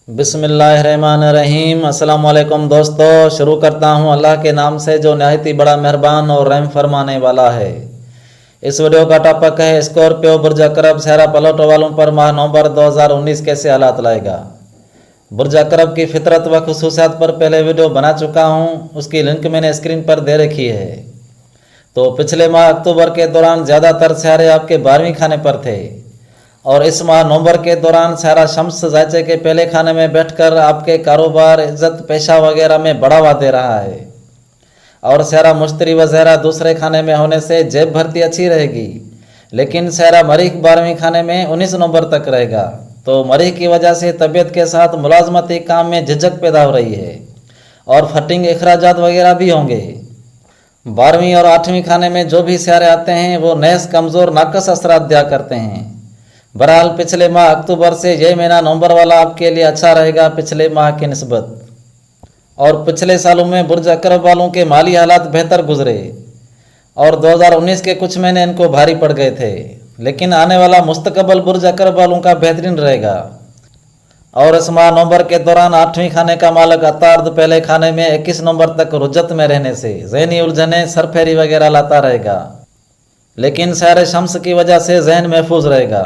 बिस्मिल्लाहिर्रहमानिर्रहीम। अस्सलाम वालेकुम दोस्तों, शुरू करता हूँ अल्लाह के नाम से जो नहायत ही बड़ा मेहरबान और रहम फरमाने वाला है। इस वीडियो का टॉपिक है स्कॉर्पियो बुर्ज अकरब सहरा प्लूटो वालों पर माह नवंबर 2019 कैसे हालात लाएगा। बुर्ज अकरब की फितरत व खुसूसियात पर पहले वीडियो बना चुका हूँ, उसकी लिंक मैंने स्क्रीन पर दे रखी है। तो पिछले माह अक्टूबर के दौरान ज़्यादातर सितारे आपके 12वीं खाने पर थे और इस माह नवंबर के दौरान सारा शम्स जायचे के पहले खाने में बैठकर आपके कारोबार, इज्जत, पेशा वगैरह में बढ़ावा दे रहा है। और सहरा मुश्तरी व ज़हरा दूसरे खाने में होने से जेब भरती अच्छी रहेगी, लेकिन सहरा मरीख 12वीं खाने में 19 नवंबर तक रहेगा। तो मरीख की वजह से तबीयत के साथ मुलाजमती काम में झिझक पैदा हो रही है और फटिंग अखराजात वगैरह भी होंगे। 12वीं और 8वीं खाने में जो भी सितारे आते हैं वो नहस, कमज़ोर, नाकस असरात दिया करते हैं। बहरहाल पिछले माह अक्टूबर से यह महीना नवंबर वाला आपके लिए अच्छा रहेगा पिछले माह की निस्बत। और पिछले सालों में बुर्ज अकरब वालों के माली हालात बेहतर गुजरे और 2019 के कुछ महीने इनको भारी पड़ गए थे, लेकिन आने वाला मुस्तकबल बुर्ज अकरब वालों का बेहतरीन रहेगा। और इस माह नवंबर के दौरान 8वीं खाने का मालिक अतार्द पहले खाने में 21 नवंबर तक रुज्जत में रहने से ज़हनी उलझने, सरफेरी वगैरह लाता रहेगा, लेकिन सैर शम्स की वजह से जहन महफूज रहेगा।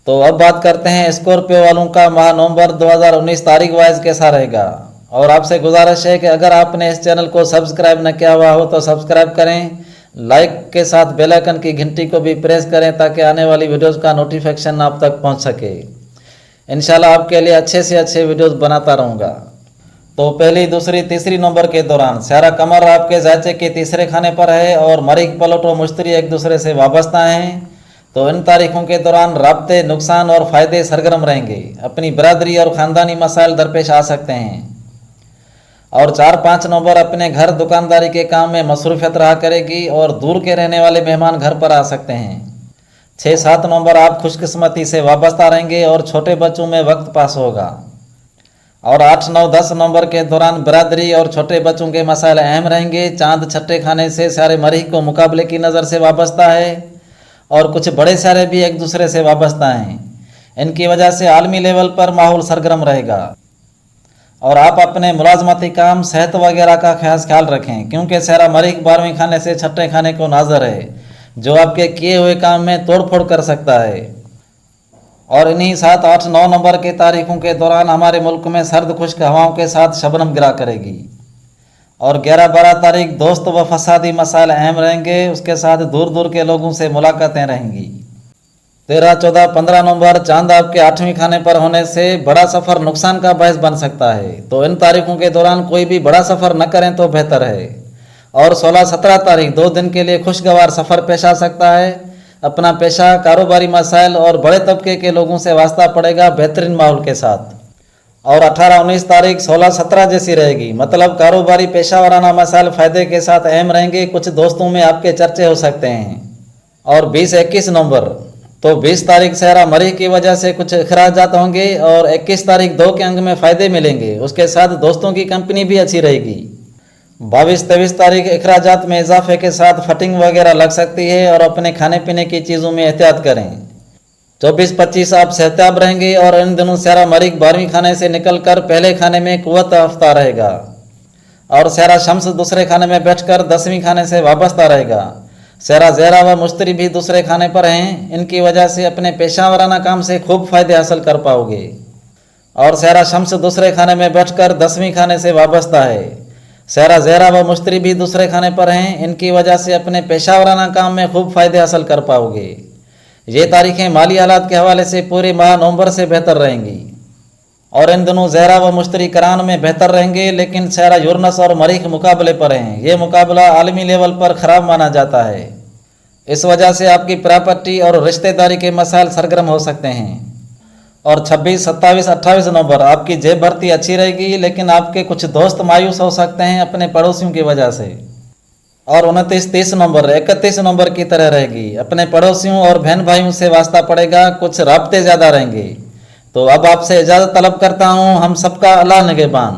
तो अब बात करते हैं स्कॉर्पियो वालों का माह नवंबर 2019 तारीख वाइज कैसा रहेगा। और आपसे गुजारिश है कि अगर आपने इस चैनल को सब्सक्राइब न किया हुआ हो तो सब्सक्राइब करें, लाइक के साथ बेल आइकन की घंटी को भी प्रेस करें ताकि आने वाली वीडियोस का नोटिफिकेशन आप तक पहुंच सके। इंशाल्लाह आपके लिए अच्छे से अच्छे वीडियोस बनाता रहूँगा। तो पहली, दूसरी, तीसरी नवंबर के दौरान सारा कमर आपके जायचे के तीसरे खाने पर है और मरीख, प्लूटो, मुश्तरी एक दूसरे से वाबस्ता हैं। तो इन तारीखों के दौरान राब्ते, नुकसान और फ़ायदे सरगर्म रहेंगे। अपनी बरादरी और ख़ानदानी मसाइल दरपेश आ सकते हैं। और 4-5 नवंबर अपने घर, दुकानदारी के काम में मसरूफियत रहा करेगी और दूर के रहने वाले मेहमान घर पर आ सकते हैं। 6-7 नवंबर आप खुशकिस्मती से वाबस्ता रहेंगे और छोटे बच्चों में वक्त पास होगा। और 8-9-10 नवंबर के दौरान बरादरी और छोटे बच्चों के मसाइल अहम रहेंगे। चांद छठे खाने से सारे मरीख को मुकाबले की नज़र से वाबस्ता है और कुछ बड़े सारे भी एक दूसरे से वाबस्ता हैं। इनकी वजह से आलमी लेवल पर माहौल सरगर्म रहेगा। और आप अपने मुलाजमती काम, सेहत वगैरह का खास ख्याल रखें, क्योंकि सारा मरीख 12वीं खाने से छठे खाने को नाजर है, जो आपके किए हुए काम में तोड़ फोड़ कर सकता है। और इन्हीं 7-8-9 नवंबर के तारीखों के दौरान हमारे मुल्क में सर्द खुश्क हवाओं के साथ शबनम गिरा करेगी। और 11-12 तारीख दोस्त व फसादी मसाइल अहम रहेंगे, उसके साथ दूर दूर के लोगों से मुलाकातें रहेंगी। 13-14-15 नवंबर चांद आपके 8वीं खाने पर होने से बड़ा सफ़र नुकसान का बायस बन सकता है। तो इन तारीखों के दौरान कोई भी बड़ा सफ़र न करें तो बेहतर है। और 16-17 तारीख 2 दिन के लिए खुशगवार सफ़र पेश आ सकता है। अपना पेशा, कारोबारी मसाइल और बड़े तबके के लोगों से वास्ता पड़ेगा बेहतरीन माहौल के साथ। और 18-19 तारीख 16-17 जैसी रहेगी, मतलब कारोबारी, पेशा वाराना मसाइल फ़ायदे के साथ अहम रहेंगे। कुछ दोस्तों में आपके चर्चे हो सकते हैं। और 20-21 नवंबर, तो 20 तारीख सहरा मरीख की वजह से कुछ अखराजात होंगे और 21 तारीख 2 के अंक में फ़ायदे मिलेंगे, उसके साथ दोस्तों की कंपनी भी अच्छी रहेगी। 22-23 तारीख अखराजात में इजाफे के साथ फटिंग वगैरह लग सकती है और अपने खाने पीने की चीज़ों में एहतियात करें। 24-25 आप सेहतियाब रहेंगे और इन दिनों सारा मरीख 12वीं खाने से निकलकर पहले खाने में कुव्वत याफ्ता रहेगा। और सारा शम्स दूसरे खाने में बैठकर 10वीं खाने से वाबस्ता रहेगा। सारा ज़हरा व मुश्तरी भी दूसरे खाने पर हैं, इनकी वजह से अपने पेशा वाराना काम से खूब फ़ायदे हासिल कर पाओगे। और सारा शम्स दूसरे खाने में बैठकर 10वीं खाने से वाबस्ता है। सारा ज़हरा व मुश्तरी भी दूसरे खाने पर हैं, इनकी वजह से अपने पेशा वाराना काम में खूब फ़ायदे हासिल कर पाओगे। ये तारीखें माली हालात के हवाले से पूरे माह नवंबर से बेहतर रहेंगी। और इन दिनों ज़हरा व मुश्तरी करान में बेहतर रहेंगे, लेकिन सारा यूरनस और मरीख मुकाबले पर हैं। ये मुकाबला आलमी लेवल पर ख़राब माना जाता है। इस वजह से आपकी प्रॉपर्टी और रिश्तेदारी के मसाइल सरगर्म हो सकते हैं। और 26, 27, 28 नवंबर आपकी जेब भरती अच्छी रहेगी, लेकिन आपके कुछ दोस्त मायूस हो सकते हैं अपने पड़ोसियों की वजह से। और 29, 30 नवंबर 31 नवंबर की तरह रहेगी। अपने पड़ोसियों और बहन भाइयों से वास्ता पड़ेगा, कुछ राब्ते ज़्यादा रहेंगे। तो अब आपसे इजाज़त तलब करता हूँ। हम सबका अल्लाह निगहबान।